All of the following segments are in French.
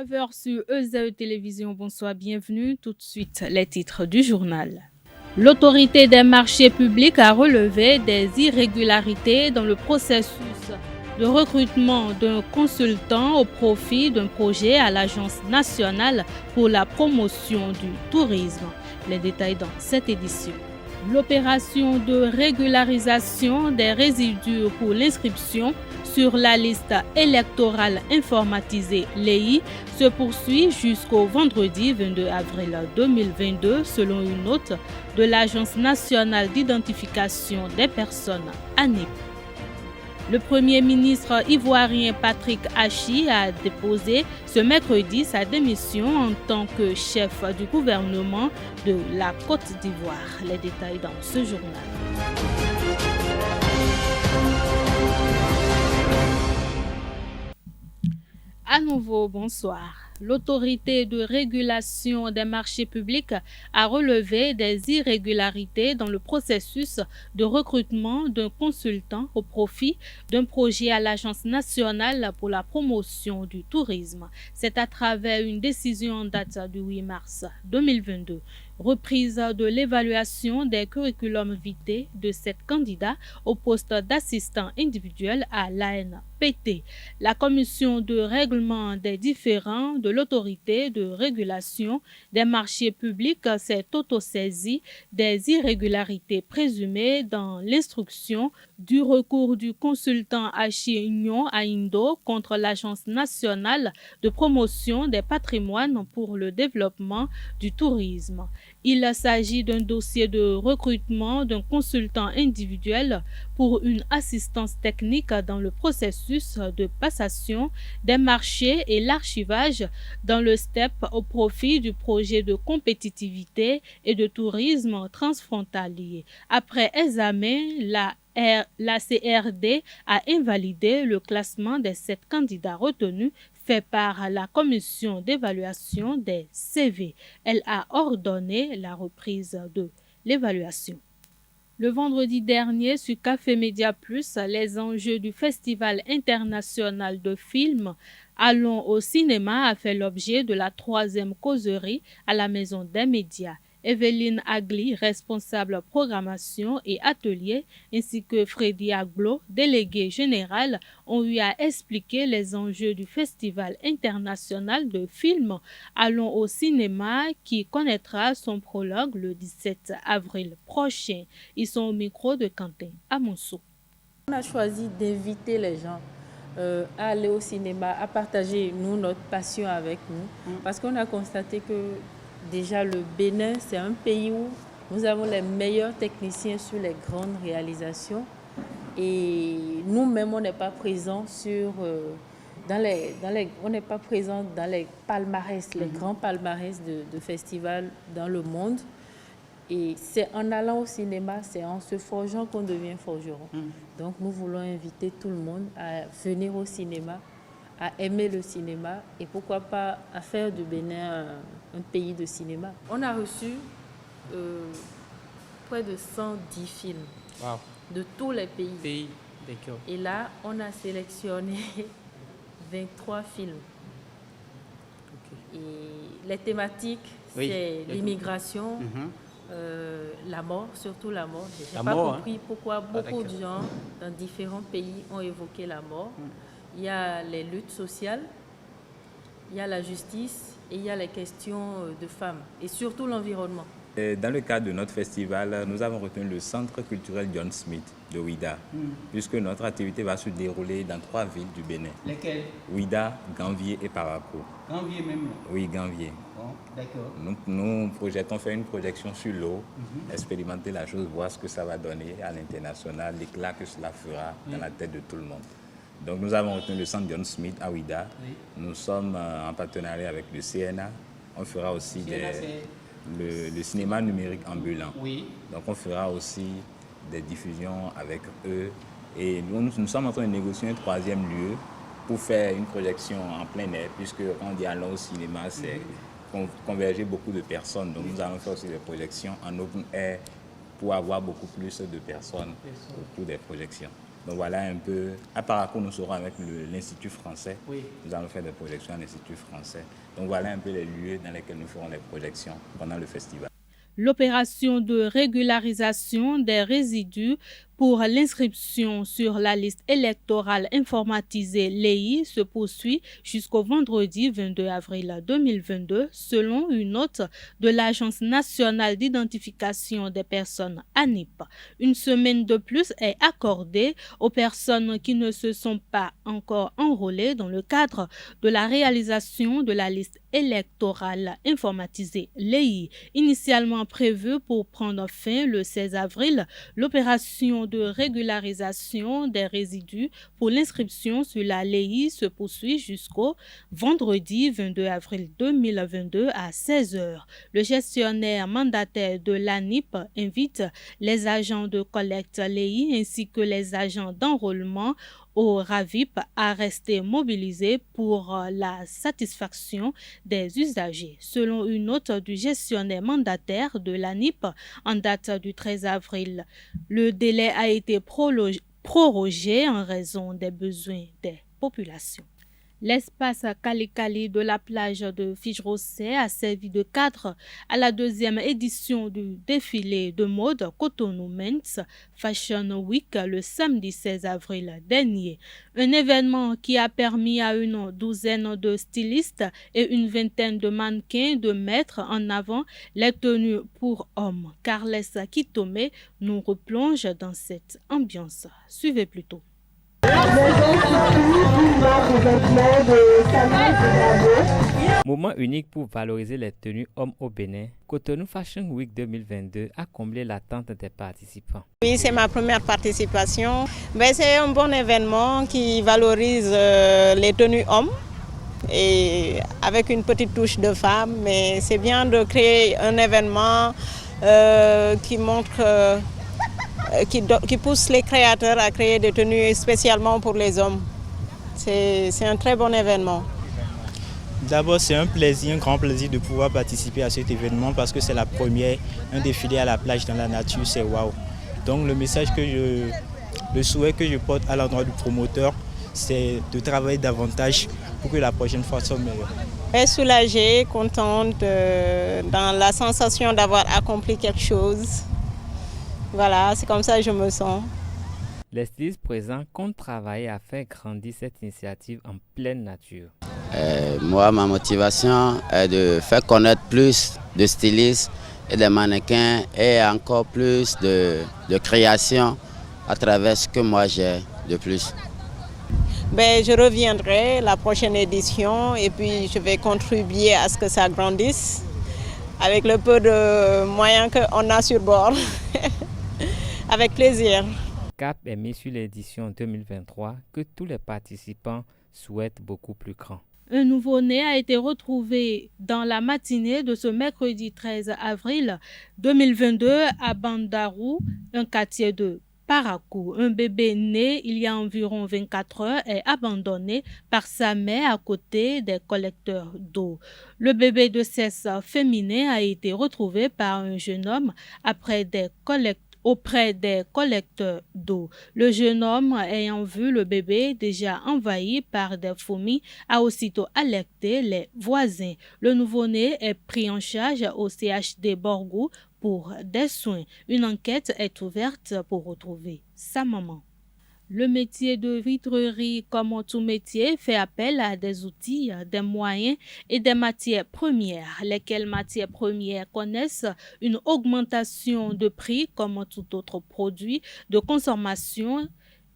9h sur EZE Télévision. Bonsoir, bienvenue. Tout de suite, les titres du journal. L'autorité des marchés publics a relevé des irrégularités dans le processus de recrutement d'un consultant au profit d'un projet à l'Agence nationale pour la promotion du tourisme. Les détails dans cette édition. L'opération de régularisation des résidus pour l'inscription sur la liste électorale informatisée LEI se poursuit jusqu'au vendredi 22 avril 2022 selon une note de l'Agence nationale d'identification des personnes ANIP. Le Premier ministre ivoirien Patrick Achi a déposé ce mercredi sa démission en tant que chef du gouvernement de la Côte d'Ivoire. Les détails dans ce journal. À nouveau, bonsoir. L'autorité de régulation des marchés publics a relevé des irrégularités dans le processus de recrutement d'un consultant au profit d'un projet à l'Agence nationale pour la promotion du tourisme. C'est à travers une décision en date du 8 mars 2022. Reprise de l'évaluation des curriculums vitae de 7 candidats au poste d'assistant individuel à l'ANPT. La commission de règlement des différends de l'autorité de régulation des marchés publics s'est autosaisie des irrégularités présumées dans l'instruction du recours du consultant Achi Nyon Aindo contre l'Agence nationale de promotion des patrimoines pour le développement du tourisme. Il s'agit d'un dossier de recrutement d'un consultant individuel pour une assistance technique dans le processus de passation des marchés et l'archivage dans le STEP au profit du projet de compétitivité et de tourisme transfrontalier. Après examen, la CRD a invalidé le classement des 7 candidats retenus fait par la commission d'évaluation des CV. Elle a ordonné la reprise de l'évaluation. Le vendredi dernier, sur Café Média Plus, les enjeux du Festival international de films Allons au cinéma a fait l'objet de la 3e causerie à la Maison des médias. Evelyne Agli, responsable programmation et atelier, ainsi que Freddy Aglo, délégué général, ont eu à expliquer les enjeux du Festival international de films Allons au cinéma qui connaîtra son prologue le 17 avril prochain. Ils sont au micro de Quentin Amonso. On a choisi d'inviter les gens à aller au cinéma, à partager notre passion avec nous, parce qu'on a constaté que déjà, le Bénin, c'est un pays où nous avons les meilleurs techniciens sur les grandes réalisations et nous-mêmes, on n'est pas présents on n'est pas présents dans les palmarès, les grands palmarès de festivals dans le monde. Et c'est en allant au cinéma, c'est en se forgeant qu'on devient forgeron. Donc, nous voulons inviter tout le monde à venir au cinéma, à aimer le cinéma et pourquoi pas à faire du Bénin un pays de cinéma. On a reçu près de 110 films de tous les pays. Et là, on a sélectionné 23 films. Et les thématiques, c'est l'immigration, la mort, surtout la mort. Je n'ai pas compris pourquoi beaucoup de gens dans différents pays ont évoqué la mort. Il y a les luttes sociales, il y a la justice et il y a les questions de femmes et surtout l'environnement. Dans le cadre de notre festival, nous avons retenu le centre culturel John Smith de Ouidah, puisque notre activité va se dérouler dans 3 villes du Bénin. Lesquelles? Ouidah, Ganvié et Parakou. Ganvié même? Oui, Ganvié. Bon, d'accord. Nous projetons faire une projection sur l'eau, expérimenter la chose, voir ce que ça va donner à l'international, l'éclat que cela fera dans la tête de tout le monde. Donc nous avons retenu le centre John Smith à Ouidah. Nous sommes en partenariat avec le CNA. On fera aussi le cinéma numérique ambulant. Donc on fera aussi des diffusions avec eux. Et nous sommes en train de négocier un 3e lieu pour faire une projection en plein air, puisque quand on dit allons au cinéma, c'est converger beaucoup de personnes. Donc nous allons faire aussi des projections en open air pour avoir beaucoup plus de personnes autour des projections. Donc voilà un peu, à Parakou, nous serons avec l'Institut français. Oui. Nous allons faire des projections à l'Institut français. Donc voilà un peu les lieux dans lesquels nous ferons les projections pendant le festival. L'opération de régularisation des résidus pour l'inscription sur la liste électorale informatisée LEI se poursuit jusqu'au vendredi 22 avril 2022 selon une note de l'Agence nationale d'identification des personnes ANIP. Une semaine de plus est accordée aux personnes qui ne se sont pas encore enrôlées dans le cadre de la réalisation de la liste électorale informatisée LEI. Initialement prévue pour prendre fin le 16 avril, l'opération de régularisation des résidus pour l'inscription sur la LEI se poursuit jusqu'au vendredi 22 avril 2022 à 16h. Le gestionnaire mandataire de l'ANIP invite les agents de collecte LEI ainsi que les agents d'enrôlement au RAVIP à rester mobilisés pour la satisfaction des usagers. Selon une note du gestionnaire mandataire de l'ANIP en date du 13 avril, le délai a été prorogé en raison des besoins des populations. L'espace Kali de la plage de Fijrosset a servi de cadre à la deuxième édition du défilé de mode Cotonou Men's Fashion Week le samedi 16 avril dernier. Un événement qui a permis à une douzaine de stylistes et une vingtaine de mannequins de mettre en avant les tenues pour hommes. Carles Kitome nous replonge dans cette ambiance. Suivez plutôt. Moment unique pour valoriser les tenues hommes au Bénin, Cotonou Fashion Week 2022 a comblé l'attente des participants. Oui, c'est ma première participation. C'est un bon événement qui valorise les tenues hommes et avec une petite touche de femme. Mais c'est bien de créer un événement qui montre... Qui pousse les créateurs à créer des tenues spécialement pour les hommes. C'est un très bon événement. D'abord, c'est un plaisir, un grand plaisir de pouvoir participer à cet événement parce que c'est la première, un défilé à la plage dans la nature, c'est waouh. Donc le message le souhait que je porte à l'endroit du promoteur, c'est de travailler davantage pour que la prochaine fois soit meilleure. Je suis soulagée, contente, dans la sensation d'avoir accompli quelque chose. Voilà, c'est comme ça que je me sens. Les stylistes présents comptent travailler à faire grandir cette initiative en pleine nature. Moi, ma motivation est de faire connaître plus de stylistes et de mannequins et encore plus de création à travers ce que moi j'ai de plus. Je reviendrai la prochaine édition et puis je vais contribuer à ce que ça grandisse avec le peu de moyens qu'on a sur bord. Avec plaisir. Cap est mis sur l'édition 2023 que tous les participants souhaitent beaucoup plus grand. Un nouveau-né a été retrouvé dans la matinée de ce mercredi 13 avril 2022 à Bandarou, un quartier de Parakou. Un bébé né il y a environ 24 heures est abandonné par sa mère à côté des collecteurs d'eau. Le bébé de sexe féminin a été retrouvé par un jeune homme auprès des collecteurs d'eau. Le jeune homme, ayant vu le bébé déjà envahi par des fourmis, a aussitôt alerté les voisins. Le nouveau-né est pris en charge au CHD Borgou pour des soins. Une enquête est ouverte pour retrouver sa maman. Le métier de vitrerie, comme tout métier, fait appel à des outils, des moyens et des matières premières. Lesquelles matières premières connaissent une augmentation de prix comme tout autre produit de consommation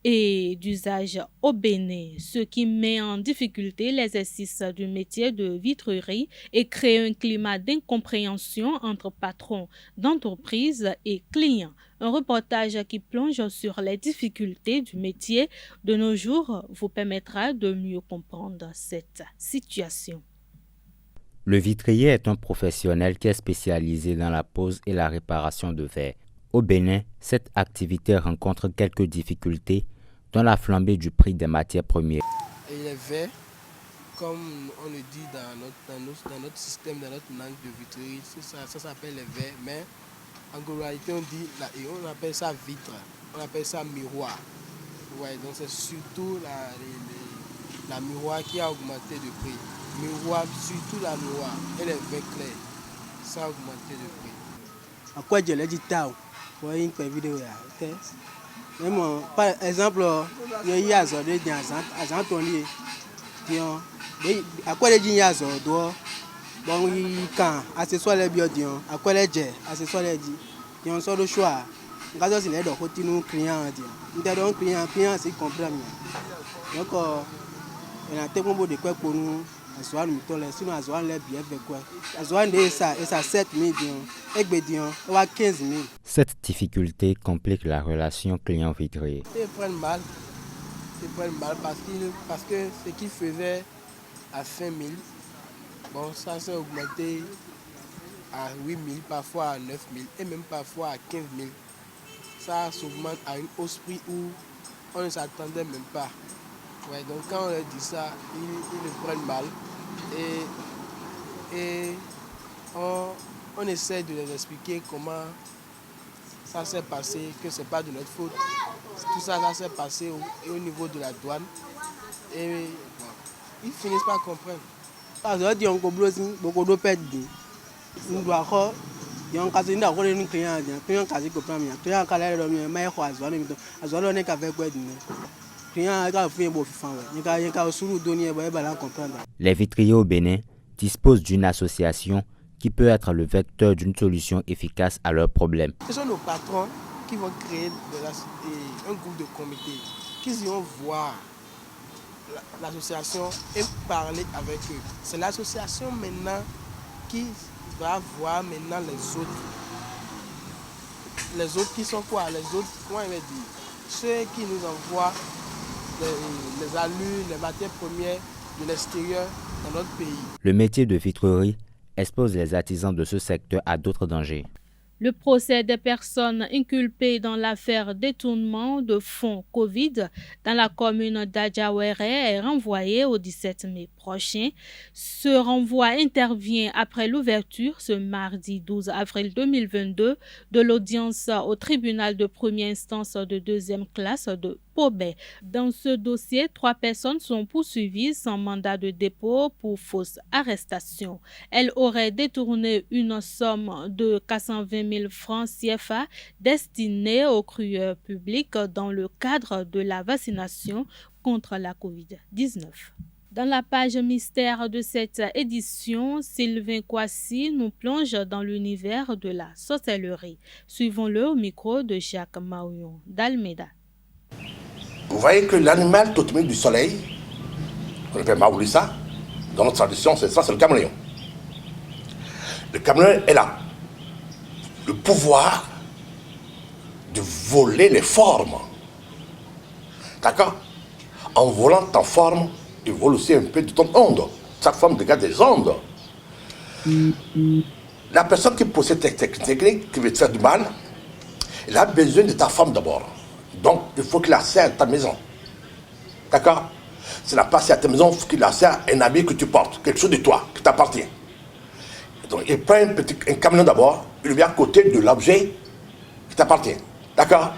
et d'usage au Bénin, ce qui met en difficulté l'exercice du métier de vitrerie et crée un climat d'incompréhension entre patrons d'entreprise et clients. Un reportage qui plonge sur les difficultés du métier de nos jours vous permettra de mieux comprendre cette situation. Le vitrier est un professionnel qui est spécialisé dans la pose et la réparation de verre. Au Bénin, cette activité rencontre quelques difficultés, dont la flambée du prix des matières premières. Et les verres, comme on le dit dans notre système, dans notre langue de vitrerie, ça s'appelle les verres, mais en globalité on appelle ça vitre, on appelle ça miroir. Ouais, donc c'est surtout la miroir qui a augmenté de prix. Miroir, surtout la miroir et les verres clairs, ça a augmenté de prix. À quoi je l'ai dit tard? Voyez une vidéo là, ok? Même par exemple, il y a des gens qui ont à quoi les gens doivent bon quand accessoires les bio à quoi les jets accessoires les dit qui ont sort de choix. Quand c'est les côté nous clients dit donc client c'est comprendre donc on a tellement de quoi pour nous azoa nous sinon azoa les bien avec quoi azoa et ça 7 000 et bédion ou 15 000. Cette difficulté complique la relation client-vitrier. Ils prennent mal parce que ce qu'ils faisaient à 5 000, bon ça s'est augmenté à 8 000, parfois à 9 000 et même parfois à 15 000. Ça s'augmente à une hausse prix où on ne s'attendait même pas. Ouais, donc quand on leur dit ça, ils le prennent mal et on essaie de les expliquer comment ça s'est passé, que ce n'est pas de notre faute. Tout ça, ça s'est passé au niveau de la douane et bon, ils finissent par comprendre. Parce que on a beaucoup de pertes. Nous devons yon kasi nda ko le client kasi ko prendre client kala le mi mai ko azwa ne ka ve ko dine client ka fi bo fi fan ni ka suru doni e ba la comprendre. Les vitriers au Bénin disposent d'une association qui peut être le vecteur d'une solution efficace à leurs problèmes. Ce sont nos patrons qui vont créer un groupe de comité qui vont voir l'association et parler avec eux. C'est l'association maintenant qui va voir maintenant les autres qui sont quoi? Les autres, comment il va dire? Ceux qui nous envoient les allures, les matières premières de l'extérieur dans notre pays. Le métier de vitrerie expose les artisans de ce secteur à d'autres dangers. Le procès des personnes inculpées dans l'affaire détournement de fonds Covid dans la commune d'Adjawere est renvoyé au 17 mai prochain. Ce renvoi intervient après l'ouverture ce mardi 12 avril 2022 de l'audience au tribunal de première instance de deuxième classe de Pobé. Dans ce dossier, 3 personnes sont poursuivies sans mandat de dépôt pour fausse arrestation. Elles auraient détourné une somme de 420 000 francs CFA destinée aux crieurs publics dans le cadre de la vaccination contre la COVID-19. Dans la page mystère de cette édition, Sylvain Kwasi nous plonge dans l'univers de la sorcellerie. Suivons-le au micro de Jacques Maouillon d'Almeida. Vous voyez que l'animal totémique du soleil, qu'on appelle Maoulissa, dans notre tradition, c'est le caméléon. Le caméléon est là. Le pouvoir de voler les formes. D'accord? En volant ta forme, il vole aussi un peu de ton onde. Chaque forme dégage des ondes. La personne qui possède cette technique, qui veut te faire du mal, elle a besoin de ta forme d'abord. Donc, il faut qu'il accède à ta maison. D'accord? C'est la passé à ta maison, il faut qu'il accède à un habit que tu portes, quelque chose de toi, qui t'appartient. Donc, il prend un caméléon d'abord, il le met à côté de l'objet qui t'appartient. D'accord?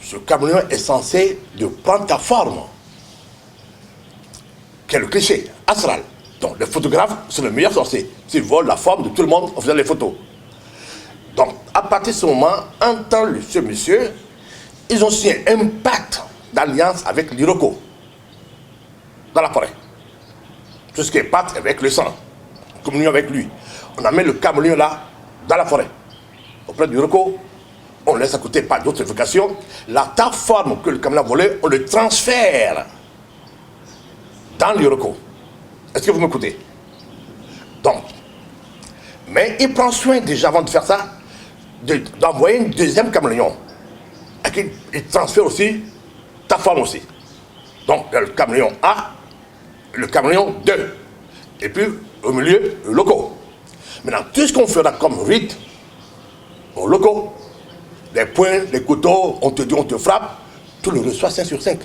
Ce caméléon est censé de prendre ta forme. Quel est le cliché astral. Donc, les photographes sont les meilleurs sorciers. S'ils volent la forme de tout le monde en faisant les photos. Donc, à partir de ce moment, en tant que ce monsieur, ils ont signé un pacte d'alliance avec l'Iroko dans la forêt. Tout ce qui est pacte avec le sang, communion avec lui. On amène le caméléon là, dans la forêt. Auprès du Iroko, on laisse à côté par d'autres évocations. Ta forme que le caméléon a volée, on le transfère dans l'Iroko. Est-ce que vous m'écoutez? Donc, mais il prend soin déjà avant de faire ça, d'envoyer un deuxième caméléon. Et il transfère aussi ta forme aussi. Donc, le caméléon A, le caméléon 2. Et puis, au milieu, le loco. Maintenant, tout ce qu'on fera comme rite, au loco, les poings, les couteaux, on te dit, on te frappe, tu le reçois 5 sur 5.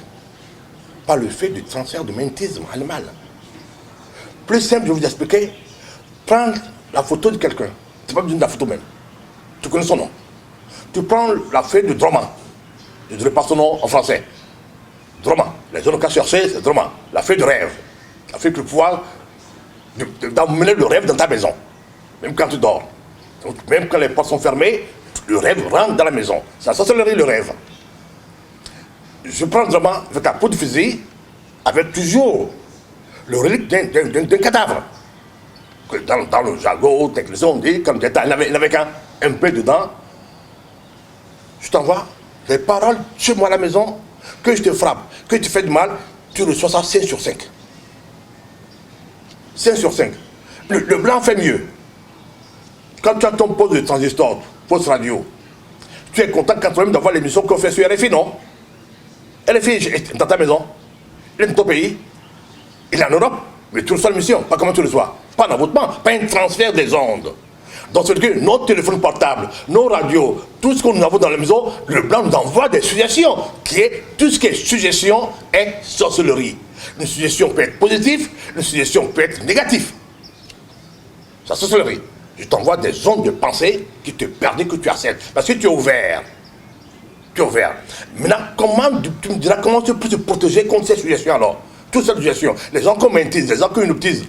Par le fait du transfert de magnétisme animal. Plus simple, je vais vous expliquer. Prends la photo de quelqu'un. Tu n'as pas besoin de la photo même. Tu connais son nom. Tu prends la feuille de Droman. Je ne dirai pas son nom en français. Droma. Les zones qu'a cherché, c'est Droma. La feuille de rêve. La feuille de pouvoir d'emmener le rêve dans ta maison. Même quand tu dors. Donc, même quand les portes sont fermées, le rêve rentre dans la maison. Ça c'est le rêve. Je prends Droma avec un pot de fusil, avec toujours le relique d'un cadavre. Dans le jargon technicien, on dit, comme il n'avait qu'un peu dedans. Je t'envoie les paroles chez moi à la maison, que je te frappe, que tu fais du mal, tu reçois ça 5 sur 5. 5 sur 5. Le blanc fait mieux. Quand tu as ton poste de transistor, poste radio, tu es content quand même d'avoir l'émission qu'on fait sur RFI, non? RFI est dans ta maison, il est dans ton pays, il est en Europe, mais tu reçois l'émission, pas comment tu reçois. Pas un envoûtement, pas un transfert des ondes. Dans ce cas, nos téléphones portables, nos radios, tout ce que nous avons dans la maison, le blanc nous envoie des suggestions. Tout ce qui est suggestion est sorcellerie. Une suggestion peut être positive, une suggestion peut être négative. C'est la sorcellerie. Je t'envoie des ondes de pensée qui te perdent, que tu harcèles. Parce que tu es ouvert. Tu es ouvert. Maintenant, tu me diras comment tu peux te protéger contre ces suggestions alors? Toutes ces suggestions. Les gens commentisent, les gens qui hypnotisent.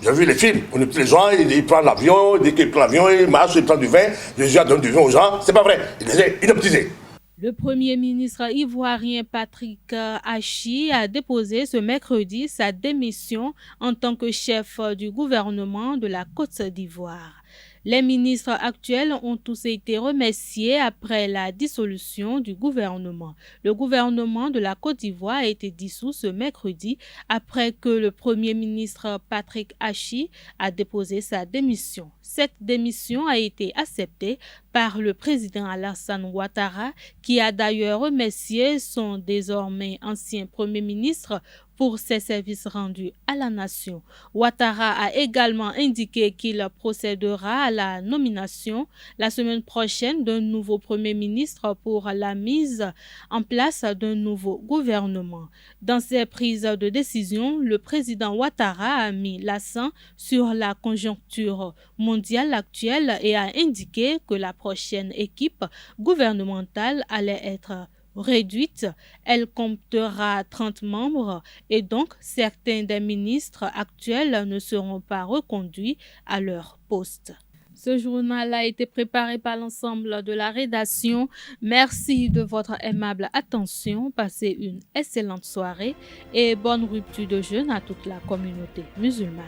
J'ai vu les films, on les gens, ils prennent l'avion, dès qu'ils prennent l'avion, ils marchent, ils prennent du vin, les gens donnent du vin aux gens, c'est pas vrai, ils les ont hypnotisés. Le Premier ministre ivoirien Patrick Hachi a déposé ce mercredi sa démission en tant que chef du gouvernement de la Côte d'Ivoire. Les ministres actuels ont tous été remerciés après la dissolution du gouvernement. Le gouvernement de la Côte d'Ivoire a été dissous ce mercredi après que le Premier ministre Patrick Hachi a déposé sa démission. Cette démission a été acceptée par le président Alassane Ouattara, qui a d'ailleurs remercié son désormais ancien Premier ministre pour ses services rendus à la nation. Ouattara a également indiqué qu'il procédera à la nomination la semaine prochaine d'un nouveau Premier ministre pour la mise en place d'un nouveau gouvernement. Dans ses prises de décision, le président Ouattara a mis l'accent sur la conjoncture mondiale actuelle et a indiqué que la prochaine équipe gouvernementale allait être réduite. Elle comptera 30 membres et donc certains des ministres actuels ne seront pas reconduits à leur poste. Ce journal a été préparé par l'ensemble de la rédaction. Merci de votre aimable attention. Passez une excellente soirée et bonne rupture de jeûne à toute la communauté musulmane.